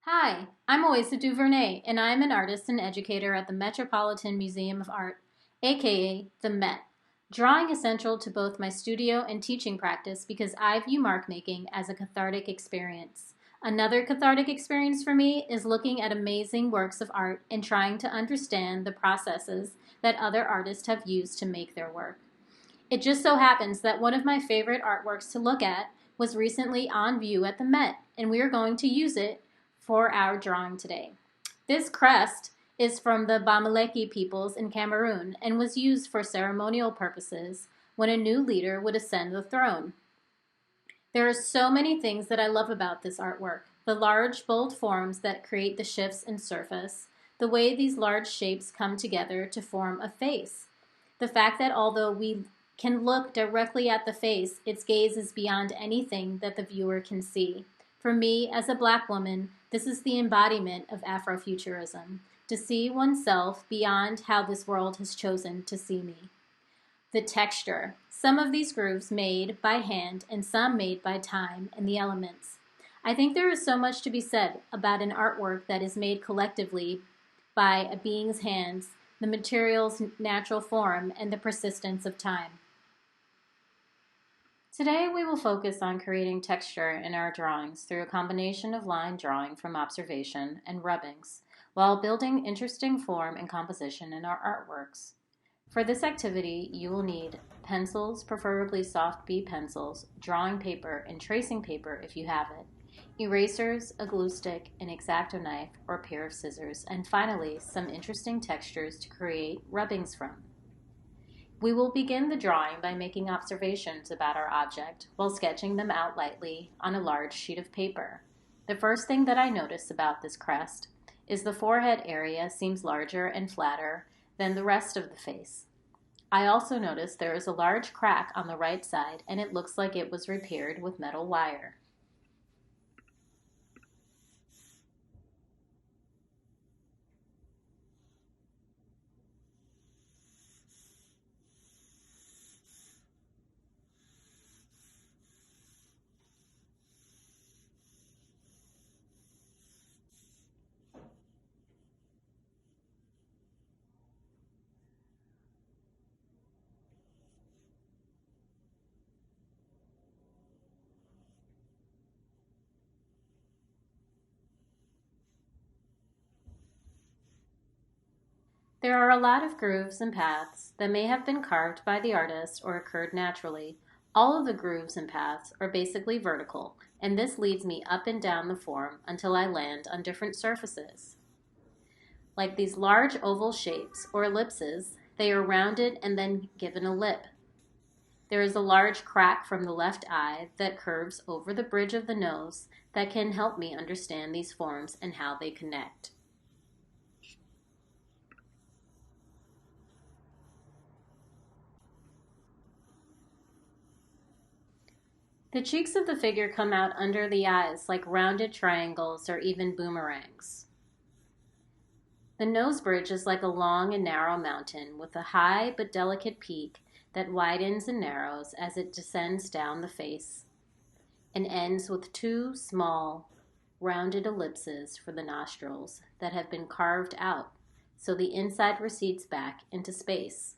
Hi, I'm Oasis Duvernay, and I'm an artist and educator at the Metropolitan Museum of Art, aka the Met. Drawing is central to both my studio and teaching practice because I view mark making as a cathartic experience. Another cathartic experience for me is looking at amazing works of art and trying to understand the processes that other artists have used to make their work. It just so happens that one of my favorite artworks to look at was recently on view at the Met, and we are going to use it for our drawing today. This crest is from the Bamileke peoples in Cameroon and was used for ceremonial purposes when a new leader would ascend the throne. There are so many things that I love about this artwork. The large, bold forms that create the shifts in surface, the way these large shapes come together to form a face, the fact that although we can look directly at the face, its gaze is beyond anything that the viewer can see. For me, as a Black woman, this is the embodiment of Afrofuturism, to see oneself beyond how this world has chosen to see me. The texture. Some of these grooves made by hand and some made by time and the elements. I think there is so much to be said about an artwork that is made collectively by a being's hands, the material's natural form, and the persistence of time. Today we will focus on creating texture in our drawings through a combination of line drawing from observation and rubbings, while building interesting form and composition in our artworks. For this activity, you will need pencils, preferably soft B pencils, drawing paper, and tracing paper if you have it, erasers, a glue stick, an X-Acto knife, or a pair of scissors, and finally, some interesting textures to create rubbings from. We will begin the drawing by making observations about our object while sketching them out lightly on a large sheet of paper. The first thing that I notice about this crest is the forehead area seems larger and flatter than the rest of the face. I also notice there is a large crack on the right side and it looks like it was repaired with metal wire. There are a lot of grooves and paths that may have been carved by the artist or occurred naturally. All of the grooves and paths are basically vertical, and this leads me up and down the form until I land on different surfaces. Like these large oval shapes or ellipses, they are rounded and then given a lip. There is a large crack from the left eye that curves over the bridge of the nose that can help me understand these forms and how they connect. The cheeks of the figure come out under the eyes like rounded triangles or even boomerangs. The nose bridge is like a long and narrow mountain with a high but delicate peak that widens and narrows as it descends down the face and ends with two small, rounded ellipses for the nostrils that have been carved out so the inside recedes back into space.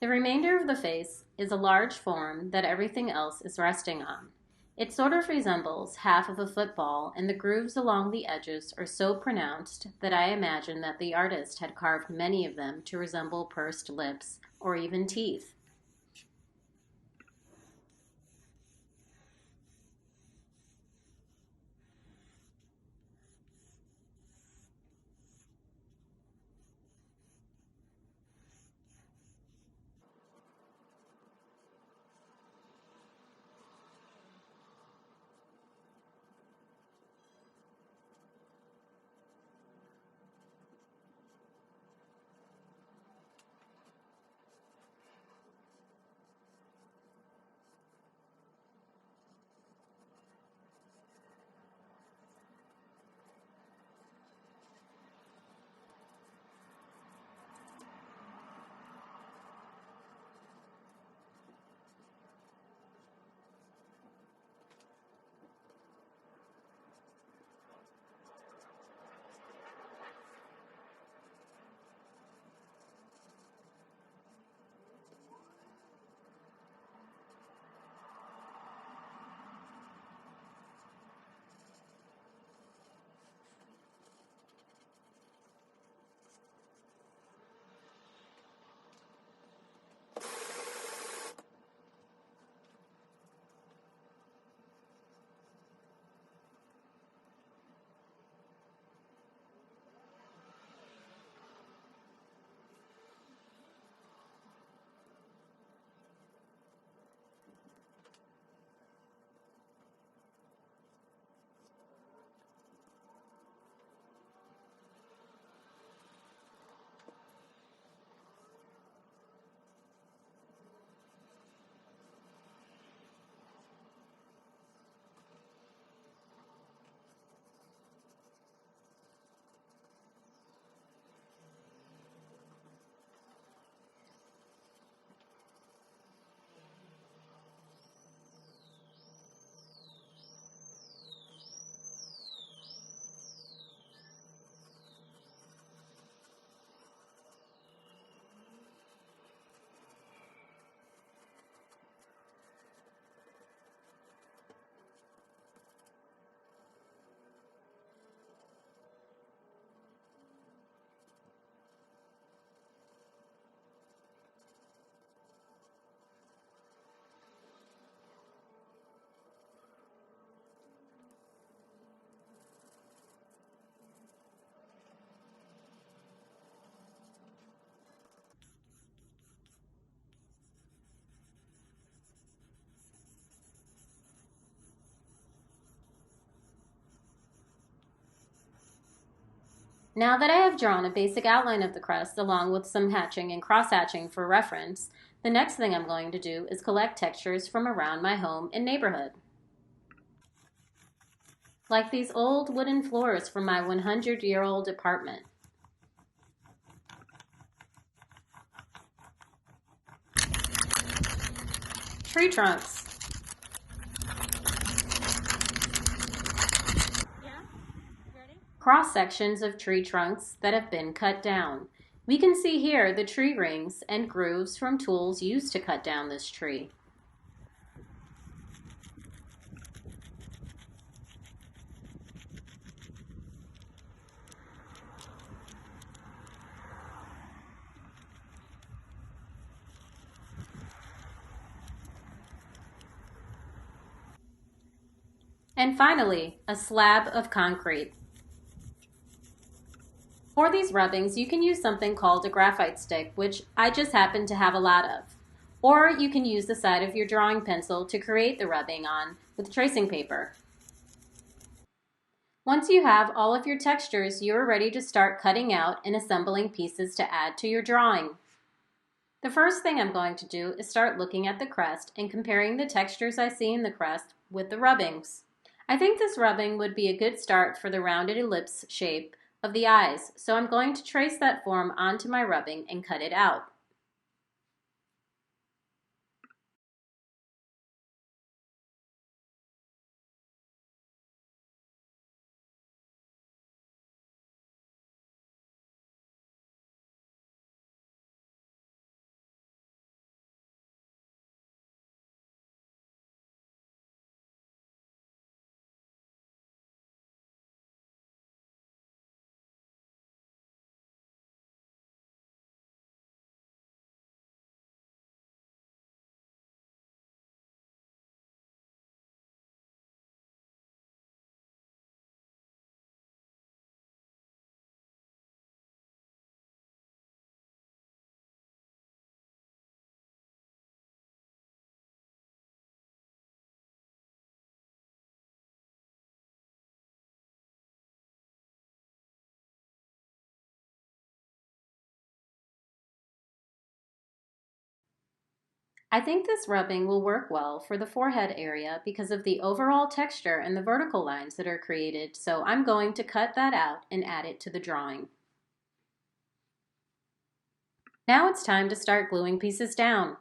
The remainder of the face is a large form that everything else is resting on. It sort of resembles half of a football, and the grooves along the edges are so pronounced that I imagine that the artist had carved many of them to resemble pursed lips or even teeth. Now that I have drawn a basic outline of the crest along with some hatching and cross-hatching for reference, the next thing I'm going to do is collect textures from around my home and neighborhood. Like these old wooden floors from my 100-year-old apartment. Tree trunks. Cross sections of tree trunks that have been cut down. We can see here the tree rings and grooves from tools used to cut down this tree. And finally, a slab of concrete. For these rubbings, you can use something called a graphite stick, which I just happen to have a lot of. Or you can use the side of your drawing pencil to create the rubbing on with tracing paper. Once you have all of your textures, you are ready to start cutting out and assembling pieces to add to your drawing. The first thing I'm going to do is start looking at the crest and comparing the textures I see in the crest with the rubbings. I think this rubbing would be a good start for the rounded ellipse shape of the eyes, so I'm going to trace that form onto my rubbing and cut it out. I think this rubbing will work well for the forehead area because of the overall texture and the vertical lines that are created, so I'm going to cut that out and add it to the drawing. Now it's time to start gluing pieces down.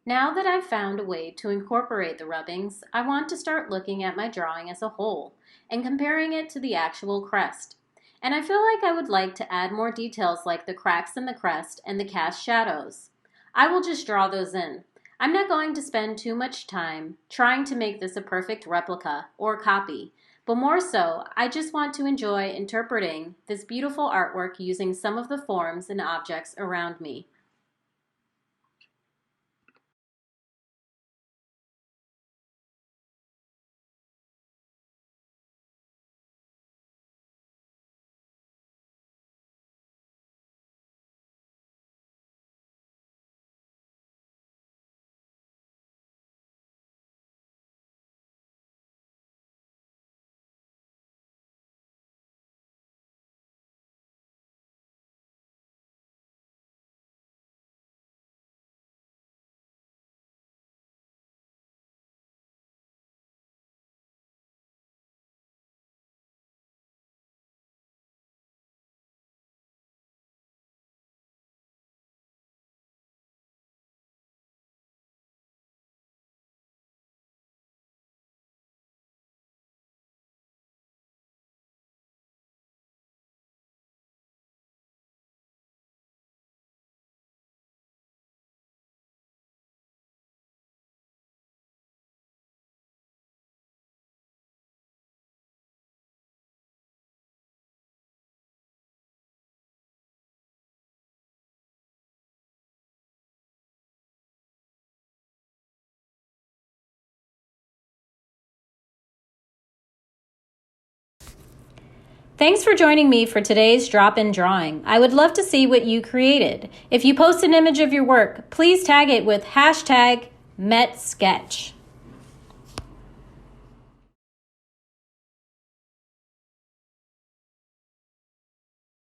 Now that I've found a way to incorporate the rubbings, I want to start looking at my drawing as a whole and comparing it to the actual crest. And I feel like I would like to add more details like the cracks in the crest and the cast shadows. I will just draw those in. I'm not going to spend too much time trying to make this a perfect replica or copy, but more so, I just want to enjoy interpreting this beautiful artwork using some of the forms and objects around me. Thanks for joining me for today's drop-in drawing. I would love to see what you created. If you post an image of your work, please tag it with #MetSketch.